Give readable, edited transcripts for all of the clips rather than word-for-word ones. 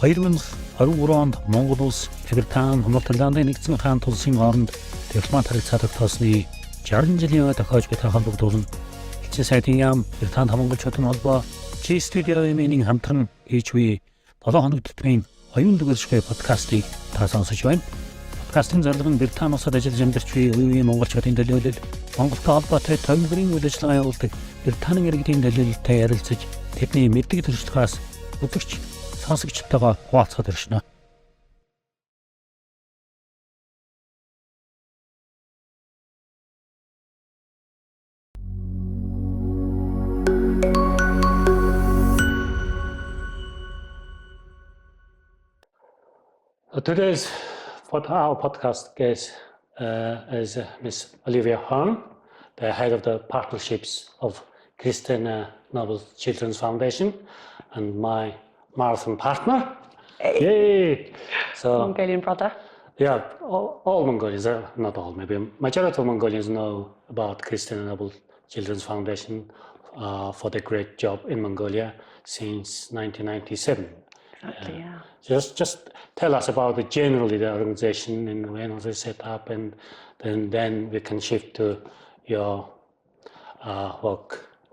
2023 онд Монгол улс Британи, Хамтын нэгдсэн хаан тулсын хооронд дипломат харилцаа тогтоосны 60 жилийн тохиож буй хамтдуулан элчин сайдын яам Британи Монголчуудын холбоо G студиогийн Хамтын хийж буй 7 хоног төтмийн Оюунлаг подкастыг та сонсож байна. Подкастын зорилго нь Британи улсад ажиллаж амьдарч буй үеийн монголчуудын төлөөлөл, Монголтой холбоотой төлөвлөрийн үйл ажиллагаа явуулдаг Британи иргэдийн төлөөлөлтэй ярилцаж тэдний мэддэг төрөлхөөс үзэгч сонсогчтойгоо хуваалцахад иршнэ. Today's our podcast guest is Miss Oливиа Хирн, the head of the partnerships of Kристина Ноблийн Children's Foundation, and my marathon partner. Hey. Yay! So Mongolian brother. Yeah, all Mongolians, not all, maybe majority of Mongolians know about Kристина Ноблийн Children's Foundation for the great job in Mongolia since 1997. Exactly, yeah. Just tell us about generally the organization and when was it set up, and then we can shift to your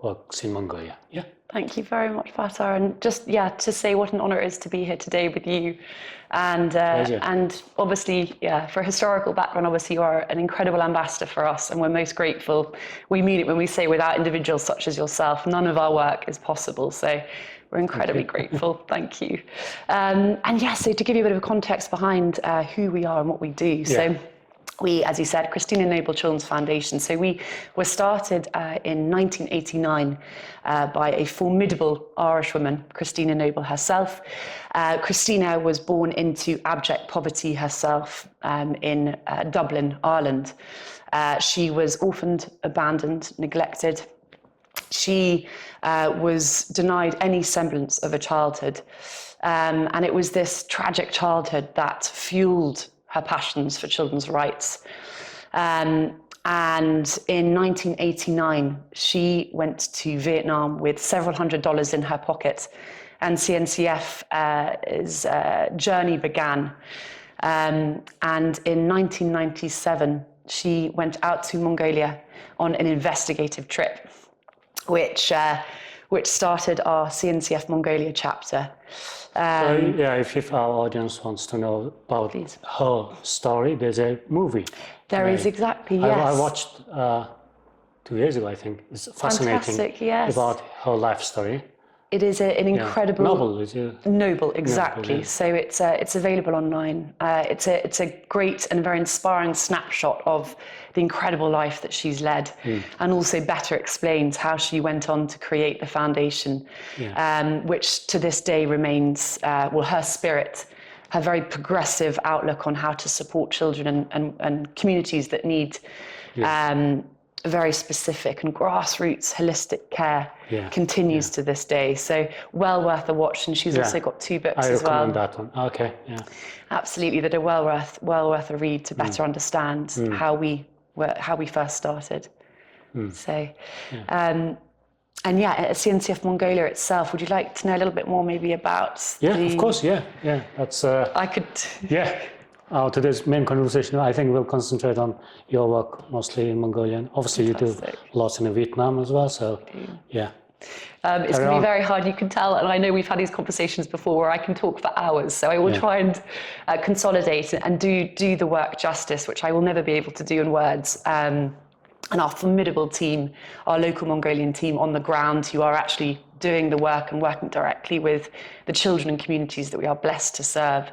works in Mongolia. Yeah. Thank you very much, Vatar, and just to say what an honour it is to be here today with you, and obviously for historical background, obviously you are an incredible ambassador for us, and we're most grateful. We mean it when we say without individuals such as yourself, none of our work is possible. So we're incredibly grateful. Thank you. So to give you a bit of a context behind who we are and what we do. Yeah. So we, as you said, Kристина Ноблийн Children's Foundation. So we were started in 1989 by a formidable Irish woman, Kристина Nobлийн herself. Kристina was born into abject poverty herself in Dublin, Ireland. She was orphaned, abandoned, neglected. She was denied any semblance of a childhood. And it was this tragic childhood that fueled her passions for children's rights. And in 1989, she went to Vietnam with several $100s in her pocket, and CNCF's journey began. And in 1997, she went out to Mongolia on an investigative trip, which started our CNCF Mongolia chapter. If our audience wants to know about her story, there's a movie. There is, exactly, yes. I watched 2 years ago, I think. It's fascinating. Fantastic, yes. About her life story. It is an incredible... Noble, is it? Noble, exactly. So it's available online. It's a great and very inspiring snapshot of the incredible life that she's led, and also better explains how she went on to create the foundation, which to this day remains, her spirit, her very progressive outlook on how to support children and communities that need very specific and grassroots holistic care continues to this day. So well worth a watch, and she's also got 2 books as well. I recommend that one. Okay, yeah. Absolutely, that are well worth a read to better understand how we first started. So, at CNCF Mongolia itself, would you like to know a little bit more maybe about? Of course, That's. I could. Today's main conversation, I think, will concentrate on your work mostly in Mongolia. Obviously, Fantastic. You do lots in Vietnam as well, so it's going to be very hard, you can tell, and I know we've had these conversations before where I can talk for hours, so I will try and consolidate and do the work justice, which I will never be able to do in words. And our formidable team, our local Mongolian team on the ground, who are actually doing the work and working directly with the children and communities that we are blessed to serve.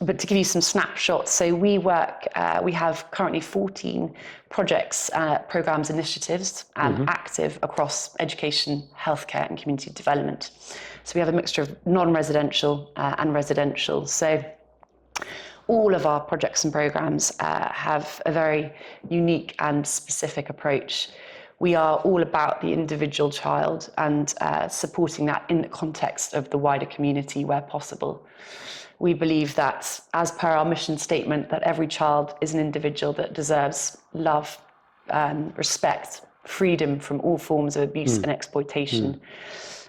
But to give you some snapshots, so we have currently 14 projects, programs, initiatives active across education, healthcare and community development. So we have a mixture of non-residential and residential. So all of our projects and programs have a very unique and specific approach. We are all about the individual child and supporting that in the context of the wider community where possible. We believe that, as per our mission statement, that every child is an individual that deserves love, respect, freedom from all forms of abuse and exploitation.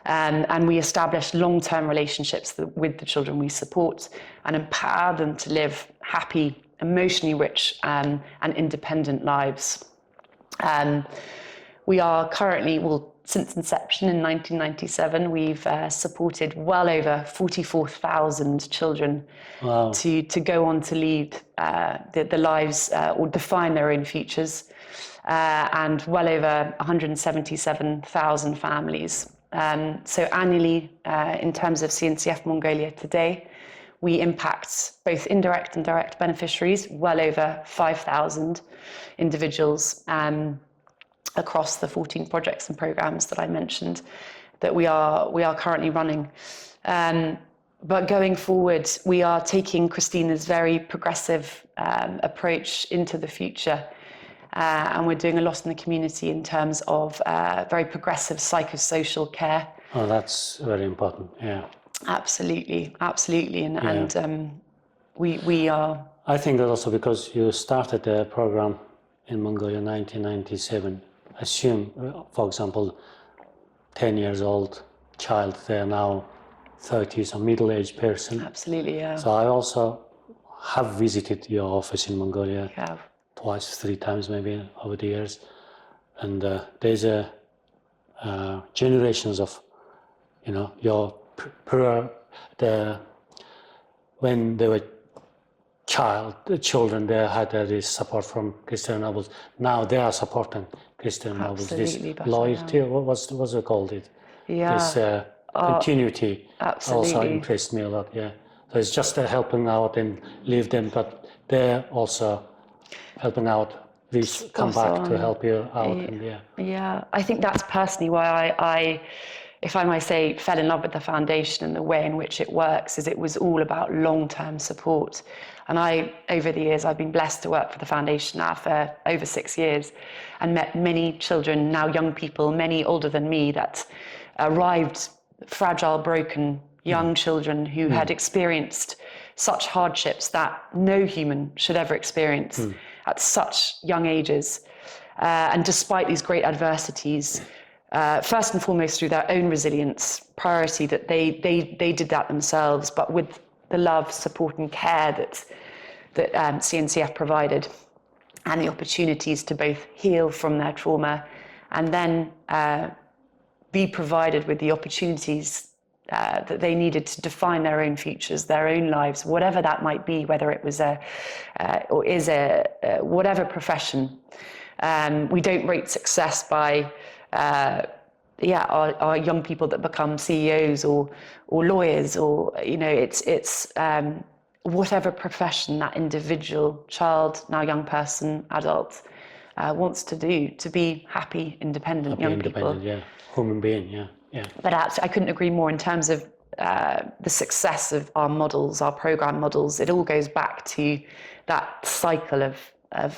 And we establish long-term relationships with the children we support and empower them to live happy, emotionally rich and independent lives. We are currently, since inception in 1997, we've supported well over 44,000 children to go on to lead the lives or define their own futures, and well over 177,000 families. So annually, in terms of CNCF Mongolia today, we impact both indirect and direct beneficiaries, well over 5,000 individuals across the 14 projects and programs that I mentioned that we are currently running. But going forward, we are taking Christina's very progressive approach into the future. And we're doing a lot in the community in terms of very progressive psychosocial care. Oh, that's very important, yeah. Absolutely. And we are... I think that also because you started the program in Mongolia in 1997, assume, for example, 10 years old child, they're now 30s, a middle-aged person. Absolutely, yeah. So I also have visited your office in Mongolia. You have. Twice, 3 times maybe over the years, and there's a generations of, your when they were children, they had this support from Kристина Ноблийн. Now they are supporting Kристина Ноблийн. This loyalty, what's it called? Yeah. This continuity absolutely. Also impressed me a lot. Yeah, so it's just helping out and leave them, but they're also helping out, these come back to help you out. Yeah, I think that's personally why I, if I might say, fell in love with the foundation and the way in which it works, is it was all about long-term support. And over the years, I've been blessed to work for the foundation now for over 6 years and met many children, now young people, many older than me, that arrived fragile, broken, young children who had experienced such hardships that no human should ever experience at such young ages. And despite these great adversities, first and foremost through their own resilience, priority that they did that themselves, but with the love, support and care that CNCF provided, and the opportunities to both heal from their trauma and then be provided with the opportunities that they needed to define their own futures, their own lives, whatever that might be, whether it was whatever profession. We don't rate success by our young people that become CEOs or lawyers, or it's whatever profession that individual child, now young person, adult wants to do, to be happy, independent young people. Yeah, human being, yeah. But I couldn't agree more in terms of the success of our models, our program models. It all goes back to that cycle of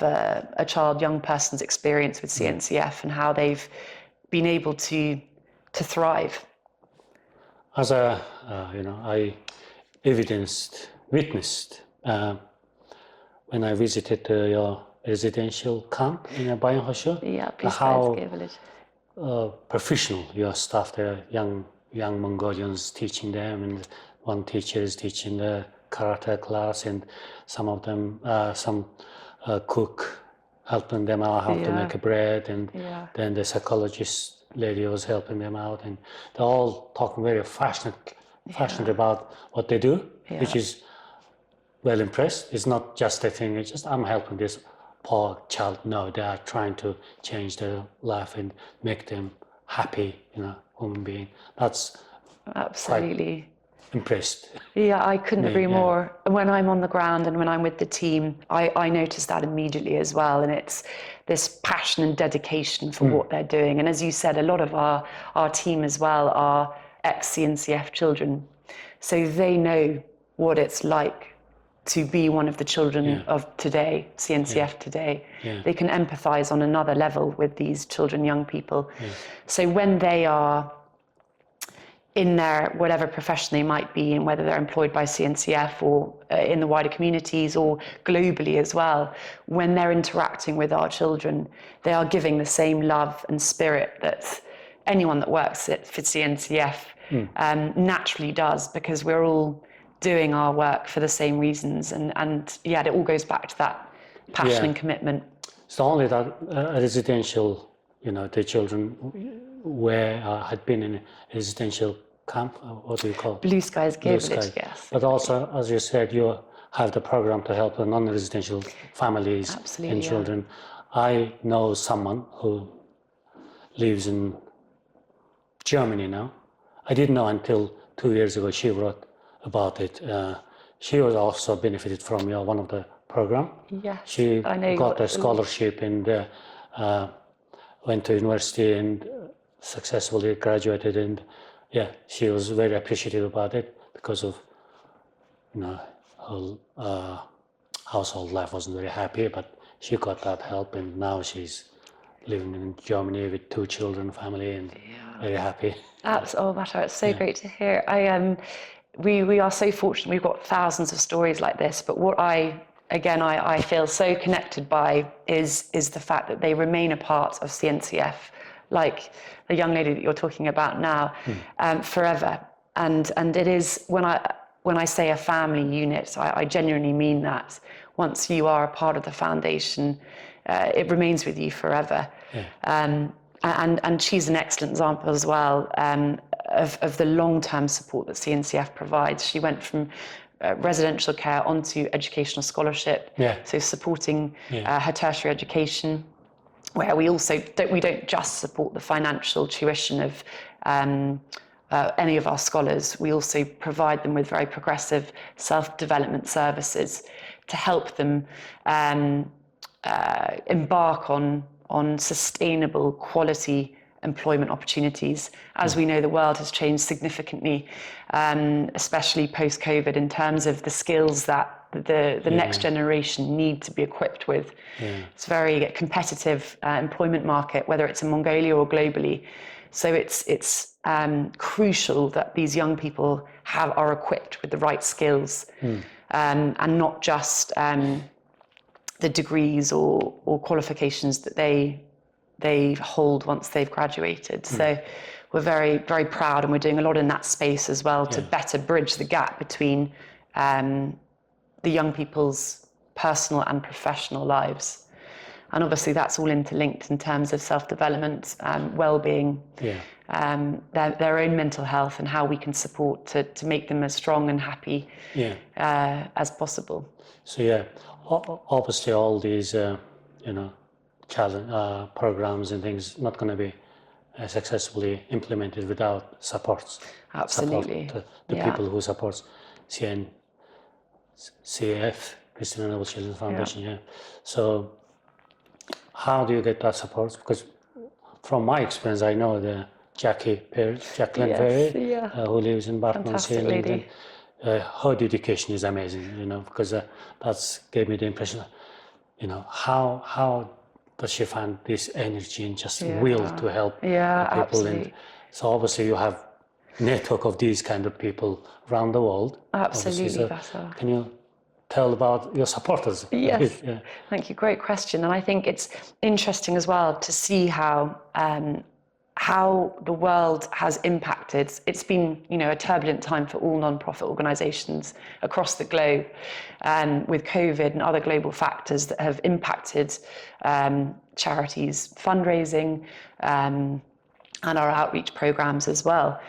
a child, young person's experience with CNCF and how they've been able to thrive. As I witnessed when I visited your residential camp in Bayernhosche, how professional your staff there, young Mongolians teaching them, and one teacher is teaching the karate class, and some of them, cook, helping them out how to make a bread, and then the psychologist lady was helping them out, and they're all talking very passionate about what they do, which is well impressed. It's not just a thing, it's just I'm helping this poor child. No, they are trying to change their life and make them happy, human being. That's absolutely impressed. Yeah, I couldn't agree more. When I'm on the ground and when I'm with the team, I notice that immediately as well. And it's this passion and dedication for what they're doing. And as you said, a lot of our team as well are ex-CNCF children. So they know what it's like to be one of the children of today, CNCF today. They can empathize on another level with these children, young people. So when they are in their whatever profession they might be in, whether they're employed by CNCF or in the wider communities or globally as well, when they're interacting with our children, they are giving the same love and spirit anyone that works for CNCF naturally does, because we're all doing our work for the same reasons, and it all goes back to that passion and commitment. It's only that residential, the children had been in a residential camp, what do you call it? Blue Skies Give Blue Village, Sky. yes. But also, as you said, you have the program to help the non-residential families and children. I know someone who lives in Germany now. I didn't know until 2 years ago. She wrote about it. She was also benefited from one of the program. Yes, she I know got a scholarship and went to university and successfully graduated. And she was very appreciative about it because of her household life wasn't very happy, but she got that help, and now she's living in Germany with 2 children, family, and very happy. It's so great to hear. We are so fortunate. We've got thousands of stories like this, but what I feel so connected by is the fact that they remain a part of CNCF, like the young lady that you're talking about now, forever. And it is, when I say a family unit, I genuinely mean that. Once you are a part of the foundation, it remains with you forever. And she's an excellent example as well of the long-term support that CNCF provides. She went from residential care onto educational scholarship, so supporting her tertiary education, where we don't just support the financial tuition of any of our scholars. We also provide them with very progressive self-development services to help them embark on sustainable quality employment opportunities. As we know, the world has changed significantly, especially post-COVID, in terms of the skills that the next generation need to be equipped with. It's a very competitive employment market, whether it's in Mongolia or globally. So it's crucial that these young people are equipped with the right skills, and not just the degrees or qualifications that they hold once they've graduated. So we're very, very proud, and we're doing a lot in that space as well to better bridge the gap between the young people's personal and professional lives. And obviously that's all interlinked in terms of self-development, well-being, their own mental health, and how we can support to make them as strong and happy as possible. So obviously all these challenge programs and things not going to be successfully implemented without supports. Absolutely. Support the people who support CNCF, Kристина Ноблийн Хүүхдийн Foundation. So how do you get that support? Because from my experience, I know the Jacqueline Perry, who lives in Barton-on-Sea. Her dedication is amazing, because that's gave me the impression, how does she find this energy and just will to help people? Absolutely. And so obviously you have network of these kind of people around the world. Absolutely. So can you tell about your supporters? Yes. Thank you. Great question. And I think it's interesting as well to see how the world has impacted. It's been, a turbulent time for all non-profit organisations across the globe, with COVID and other global factors that have impacted charities' fundraising and our outreach programmes as well.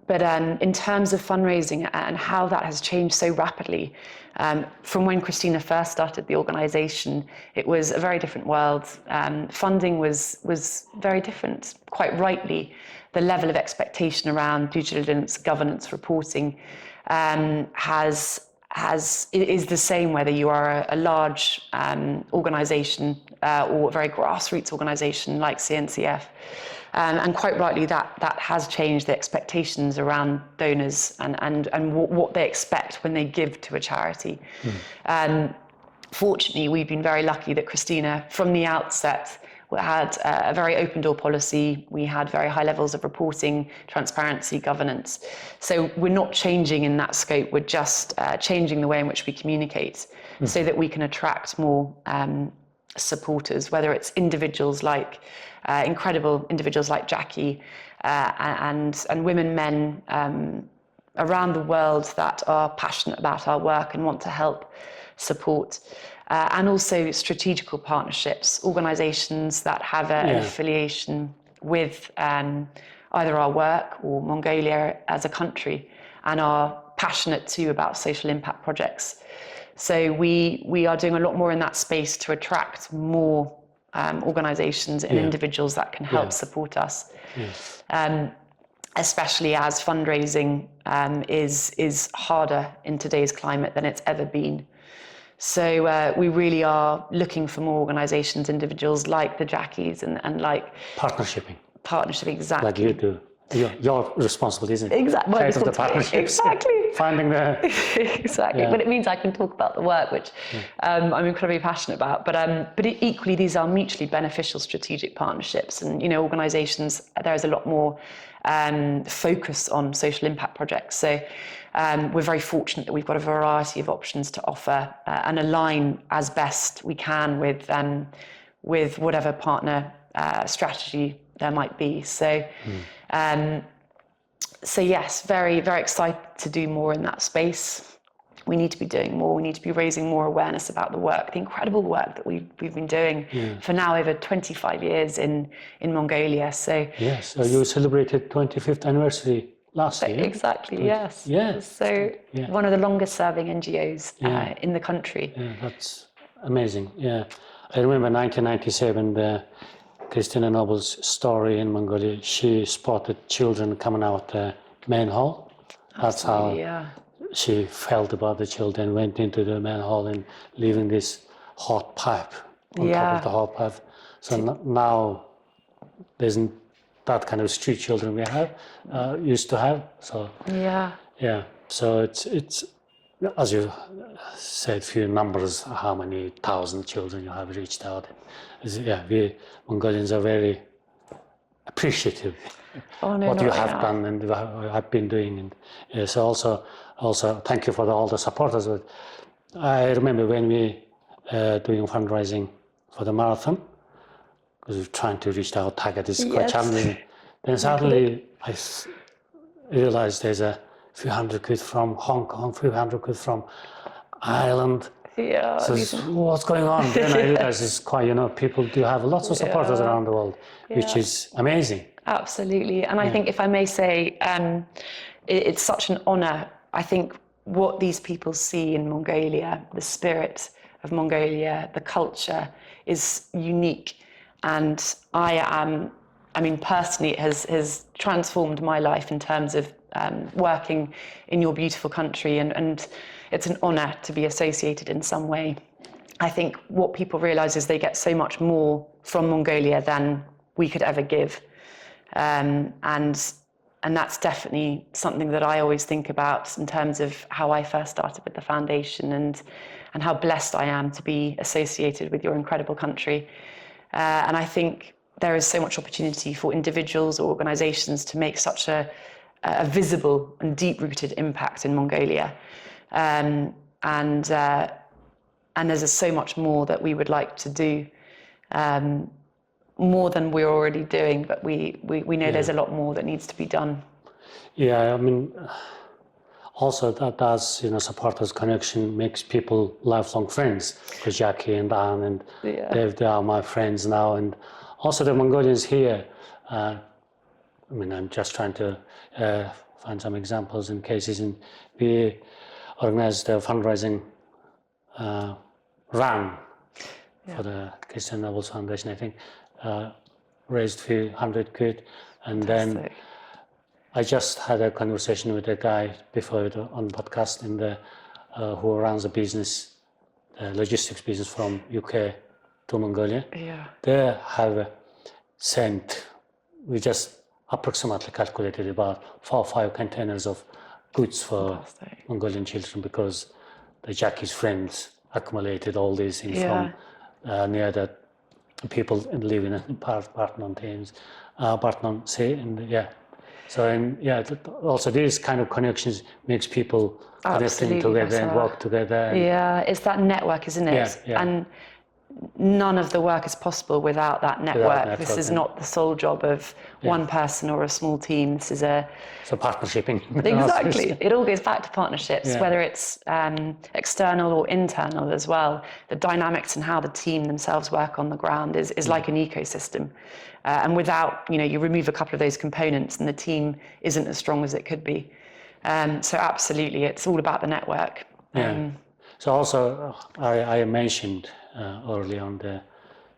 But in terms of fundraising and how that has changed so rapidly, from when Kристина first started the organisation, it was a very different world. Funding was very different. Quite rightly, the level of expectation around due diligence, governance, reporting is the same whether you are a large organisation or a very grassroots organisation like CNCF. And quite rightly, that has changed the expectations around donors and what they expect when they give to a charity. Fortunately, we've been very lucky that Kристina, from the outset, had a very open door policy. We had very high levels of reporting, transparency, governance. So we're not changing in that scope. We're just changing the way in which we communicate so that we can attract more supporters, whether it's individuals like incredible individuals like Jackie and women, men around the world that are passionate about our work and want to help support, and also strategical partnerships, organisations that have an affiliation with either our work or Mongolia as a country and are passionate too about social impact projects. So we are doing a lot more in that space to attract more organisations and individuals that can help support us, especially as fundraising is harder in today's climate than it's ever been. So we really are looking for more organisations, individuals like the Jackies and like Partnership, exactly. like you do. You're responsible, isn't it? Exactly. Well, of the partnerships. Exactly. Finding the... Exactly. But it means I can talk about the work, which I'm incredibly passionate about. But equally, these are mutually beneficial strategic partnerships. And, you know, organisations, there's a lot more focus on social impact projects. So we're very fortunate that we've got a variety of options to offer and align as best we can with whatever partner strategy there might be. So, so yes, very, very excited to do more in that space. We need to be doing more. We need to be raising more awareness about the work, the incredible work that we've been doing for now over 25 years in Mongolia. So yes, so you celebrated 25th anniversary last year. Exactly. Yes. Yes. So one of the longest serving NGOs in the country. Yeah, that's amazing. Yeah, I remember 1997. Kристина Nobling's story in Mongolia, she spotted children coming out the manhole. That's how she felt about the children, went into the manhole and leaving this hot pipe on top of the hot pipe. So now there isn't that kind of street children we have, used to have. So so it's as you said, few numbers, how many thousand children you have reached out. We Mongolians are very appreciative what you have done and have been doing. And so also thank you for all the supporters. I remember when we doing fundraising for the marathon, because we're trying to reach our target, is quite challenging. Then suddenly I realized there's a few hundred kids from Hong Kong, 300 kids from Ireland. Yeah. So what's going on? Then I realized it's quite, people do have lots of supporters around the world, which is amazing. Absolutely. And I think if I may say, it's such an honor. I think what these people see in Mongolia, the spirit of Mongolia, the culture is unique. And personally, it has transformed my life in terms of working in your beautiful country, and it's an honor to be associated in some way. I think what people realize is they get so much more from Mongolia than we could ever give. And that's definitely something that I always think about in terms of how I first started with the foundation and how blessed I am to be associated with your incredible country. And I think there is so much opportunity for individuals or organizations to make such a visible and deep-rooted impact in Mongolia. And there's so much more that we would like to do, more than we're already doing, but we know there's a lot more that needs to be done. Yeah, also that does, supporters connection makes people lifelong friends, because Jackie and Anne and Dave, they are my friends now. And also the Mongolians here, I'm just trying to find some examples and cases, and we organized a fundraising run for the Kристина Nobлийн Foundation, I think, raised a few hundred quid, and then I just had a conversation with a guy before on podcast who runs a business, logistics business from UK to Mongolia. Yeah. They have sent, we just approximately calculated about 4 or 5 containers of goods for Mongolian children, because the Jackie's friends accumulated all these things from near the people living in Bartnon Sea, and also these kind of connections makes people connecting together and work together. It's that network, isn't it? And none of the work is possible without that network. This is not the sole job of one person or a small team. This is it's a partnership. Exactly. It all goes back to partnerships, whether it's external or internal as well. The dynamics and how the team themselves work on the ground is like an ecosystem. And without, you remove a couple of those components and the team isn't as strong as it could be. So absolutely, it's all about the network. So also, I mentioned early on the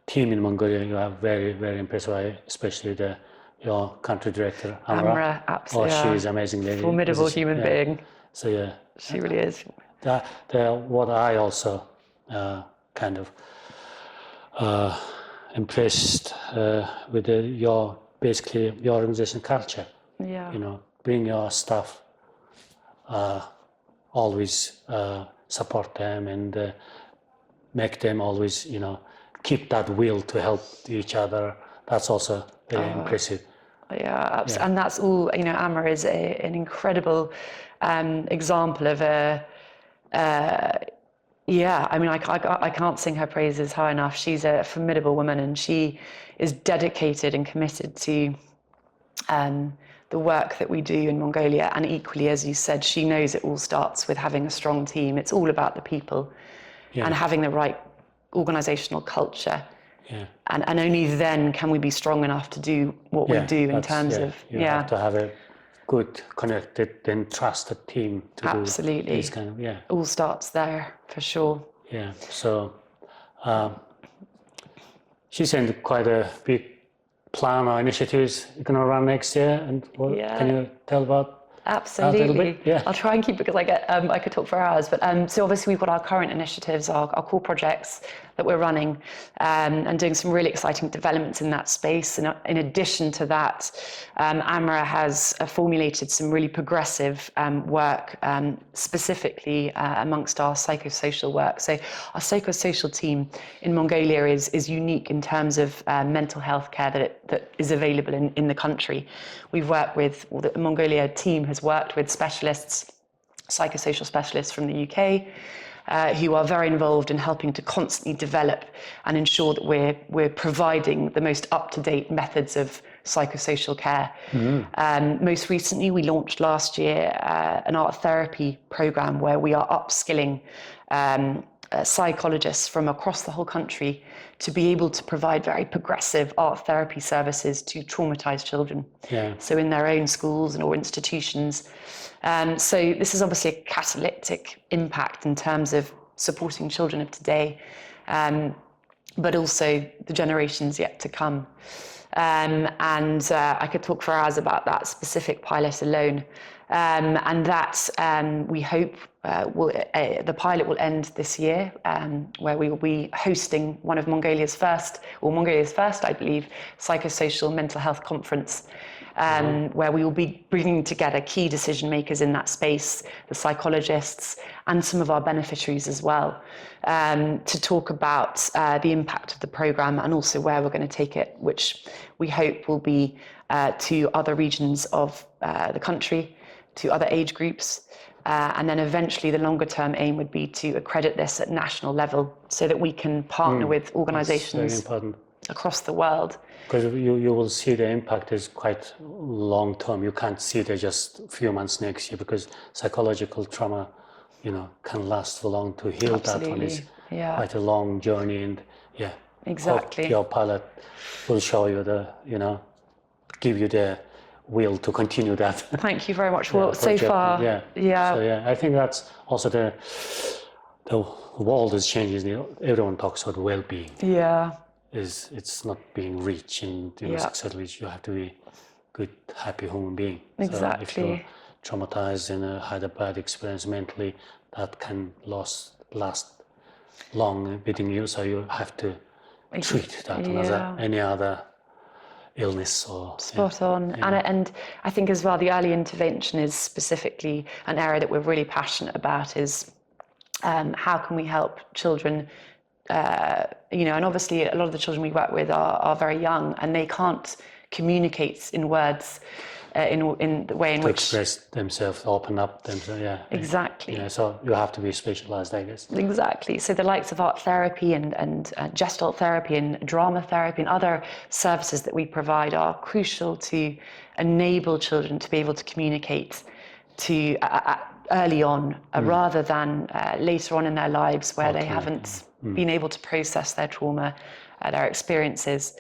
team in Mongolia. You are very, very impressive, especially your country director, Amra. Absolutely. Oh, she is amazing lady. Formidable human being. So she really is. What I also kind of impressed with your organization culture. Yeah. Bring your staff, always support them and make them always, keep that will to help each other. That's also very impressive. Yeah, and that's all. Amra is an incredible example of I can't sing her praises high enough. She's a formidable woman, and she is dedicated and committed to the work that we do in Mongolia. And equally, as you said, she knows it all starts with having a strong team. It's all about the people and having the right organizational culture. Yeah. And only then can we be strong enough to do what we do in terms of... You have to have a good, connected and trusted team to Absolutely. do this kind of, All starts there, for sure. Yeah, so she sent quite a big plan or initiatives you're going to run next year. And can you tell about Absolutely. that a little bit? Yeah. I'll try and keep it because I could talk for hours. But so obviously we've got our current initiatives, our core projects that we're running and doing some really exciting developments in that space. And in addition to that, Amra has formulated some really progressive work specifically amongst our psychosocial work. So our psychosocial team in Mongolia is unique in terms of mental health care that is available in the country. We've worked with, the Mongolia team has worked with specialists, psychosocial specialists from the UK, who are very involved in helping to constantly develop and ensure that we're providing the most up-to-date methods of psychosocial care. Most recently, we launched last year an art therapy program where we are upskilling psychologists from across the whole country to be able to provide very progressive art therapy services to traumatized children. So in their own schools or institutions. So this is obviously a catalytic impact in terms of supporting children of today, but also the generations yet to come. And I could talk for hours about that specific pilot alone. And that we hope the pilot will end this year, where we will be hosting one of Mongolia's first, I believe, psychosocial mental health conference, where we will be bringing together key decision makers in that space, the psychologists, and some of our beneficiaries as well, to talk about the impact of the program and also where we're going to take it, which we hope will be to other regions of the country, to other age groups. And then eventually the longer term aim would be to accredit this at national level so that we can partner with organizations across the world. Because you will see the impact is quite long term. You can't see it just a few months next year because psychological trauma, can last for long to heal. Absolutely. That one is quite a long journey. And exactly. Hope your pilot will show you give you the will to continue that. Thank you very much. Well, so far, So I think that's also the world is changing. Everyone talks about well-being. It's not being rich and successful. You have to be good, happy human being. Exactly. So if you're traumatized and had a bad experience mentally, that can last long within you. So you have to treat that as any other illness or spot on. And I think as well the early intervention is specifically an area that we're really passionate about is how can we help children and obviously a lot of the children we work with are very young and they can't communicate in words in the way in which express themselves, open up themselves. Yeah, exactly. Yeah, so you have to be specialized, I guess. Exactly. So the likes of art therapy and gestalt therapy and drama therapy and other services that we provide are crucial to enable children to be able to communicate to early on, rather than later on in their lives where they haven't been able to process their trauma, their experiences.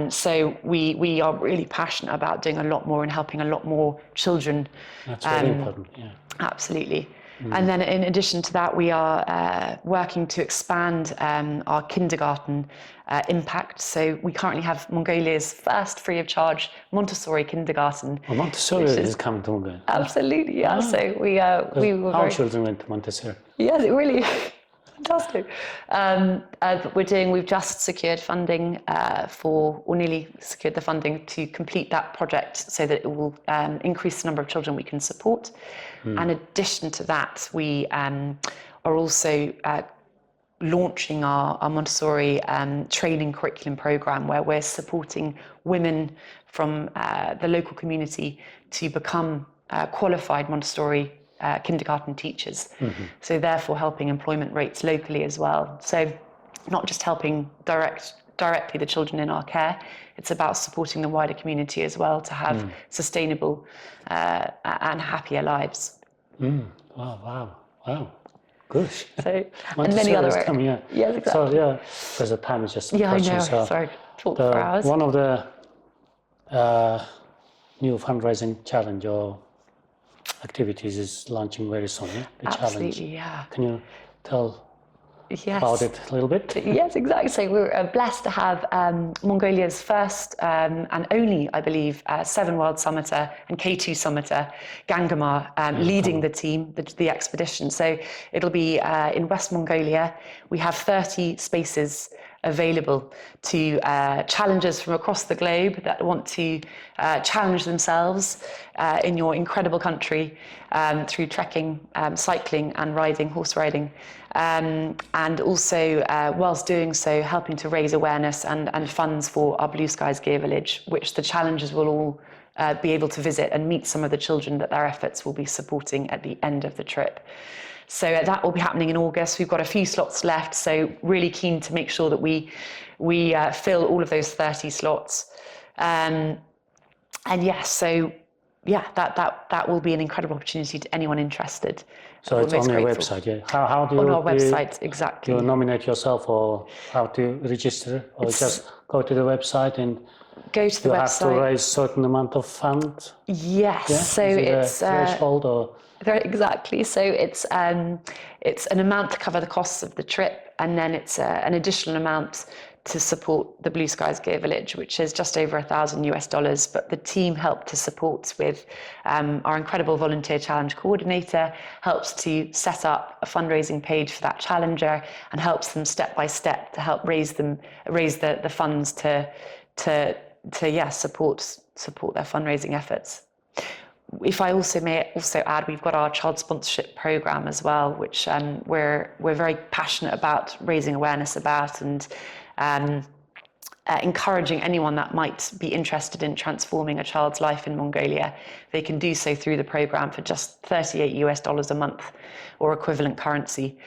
So we are really passionate about doing a lot more and helping a lot more children. That's very important. Yeah. Absolutely. And then in addition to that, we are working to expand our kindergarten impact. So we currently have Mongolia's first free of charge Montessori kindergarten. Well, Montessori is coming to Mongolia. Absolutely, yeah. So we were our children went to Montessori. Yeah, really fantastic. But we've just secured funding or nearly secured the funding to complete that project so that it will increase the number of children we can support. In addition to that, we are also launching our Montessori training curriculum program, where we're supporting women from the local community to become qualified Montessori kindergarten teachers. So therefore helping employment rates locally as well. So not just helping directly the children in our care, it's about supporting the wider community as well to have sustainable and happier lives. Wow. Gosh. So, and many other areas. Coming, yeah. Yes, exactly. So yeah, because the time is just Yeah, approaching. I know. So Sorry, talk for hours. One of the new fundraising challenge or activities is launching very soon. Yeah? The Absolutely, challenge. yeah. Can you tell Yes. about it a little bit? Yes, exactly. So we're blessed to have Mongolia's first and only, I believe, 7 World Summiter and K2 Summiter, Gangamar, leading the team, the expedition. So it'll be in West Mongolia. We have 30 spaces available to challengers from across the globe that want to challenge themselves in your incredible country through trekking, cycling and riding, horse riding. And also, whilst doing so, helping to raise awareness and funds for our Blue Skies Gear Village, which the challengers will all be able to visit and meet some of the children that their efforts will be supporting at the end of the trip. So that will be happening in August. We've got a few slots left, so really keen to make sure that we fill all of those 30 slots. And yes, so yeah, that will be an incredible opportunity to anyone interested. So it's on your website, yeah. How do you... On our website, exactly. Do you nominate yourself, or how to register? Or just go to the website and... Go to the website. You have to raise certain amount of funds? Yes, yeah? so it's a threshold or... Exactly. So it's an amount to cover the costs of the trip, and then it's an additional amount to support the Blue Skies Gear Village, which is just over $1,000. But the team helped to support with our incredible volunteer challenge coordinator, helps to set up a fundraising page for that challenger, and helps them step by step to help raise the funds to support their fundraising efforts. If I may add, we've got our child sponsorship program as well, which we're very passionate about raising awareness about, and encouraging anyone that might be interested in transforming a child's life in Mongolia. They can do so through the program for just $38 a month or equivalent currency,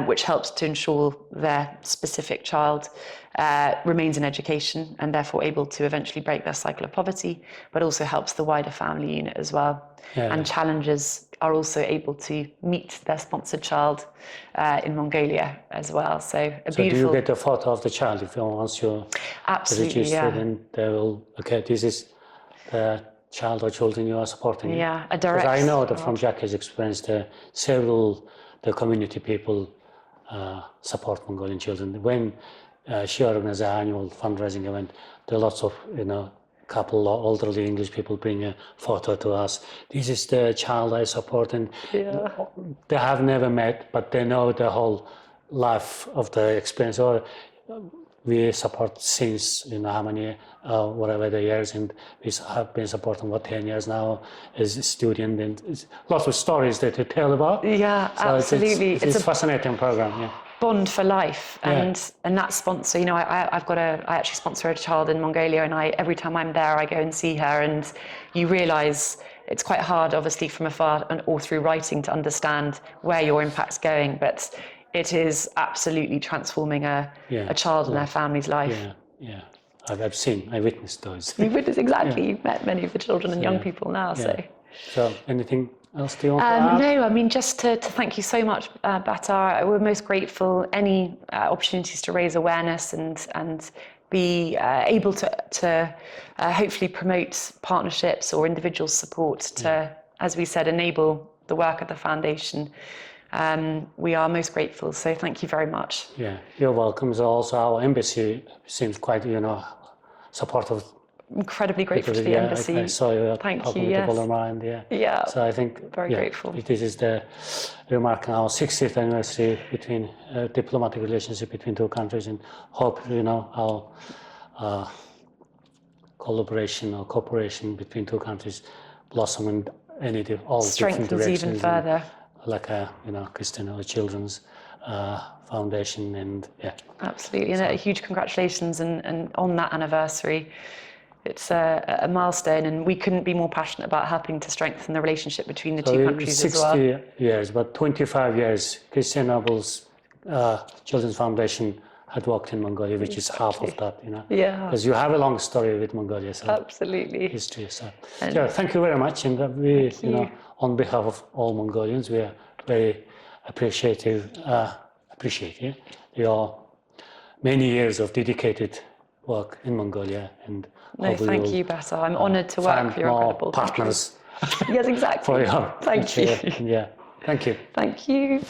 which helps to ensure their specific child remains in education and therefore able to eventually break their cycle of poverty, but also helps the wider family unit as well. Yeah. And challengers are also able to meet their sponsored child in Mongolia as well. So beautiful... do you get a photo of the child if once you're registered, yeah. And they will, okay, this is the child or children you are supporting? Yeah, a direct... Because I know that from Jackie's experience, the community people support Mongolian children. When she organizes an annual fundraising event, there are lots of, couple elderly English people bring a photo to us. This is the child I support, and they have never met, but they know the whole life of the experience. Or we support since how many, whatever the years, and we have been supporting 10 years now as a student, and lots of stories that to tell about. Yeah, so absolutely. It's a fascinating program. Yeah. bond for life, and that sponsor, I actually sponsor a child in Mongolia, and every time I'm there I go and see her, and you realise it's quite hard obviously from afar or through writing to understand where your impact's going, but it is absolutely transforming a child and their family's life. Yeah. I've seen, I witnessed those. You've witnessed, exactly. You've met many of the children and young people now. So anything else do you want to add? No, I mean, just to thank you so much, Batar. We're most grateful. Any opportunities to raise awareness and be able to hopefully promote partnerships or individual support to, as we said, enable the work of the foundation. We are most grateful. So thank you very much. Yeah, you're welcome. So also our embassy seems quite, supportive. Incredibly grateful to the embassy. I saw you Thank talking you, with yes. the Bolland, Yeah. So I think very grateful. This is the remark our 60th anniversary between diplomatic relationship between two countries, and hope our collaboration or cooperation between two countries blossom in all different directions. Even further. Like Christina Children's Foundation, and absolutely, and a huge congratulations and on that anniversary. It's a milestone, and we couldn't be more passionate about helping to strengthen the relationship between the two countries as well. 60 years, but 25 years, Christina Noble's Children's Foundation had worked in Mongolia, which is half of that, Yeah. Because you have a long story with Mongolia, so absolutely. History, so. Thank you very much, and we, on behalf of all Mongolians, we are very appreciate your many years of dedicated work in Mongolia, and no, thank you, Bessa. I'm honoured to work for your incredible partners. Yes, exactly. For your thank you. Yeah, thank you. Thank you.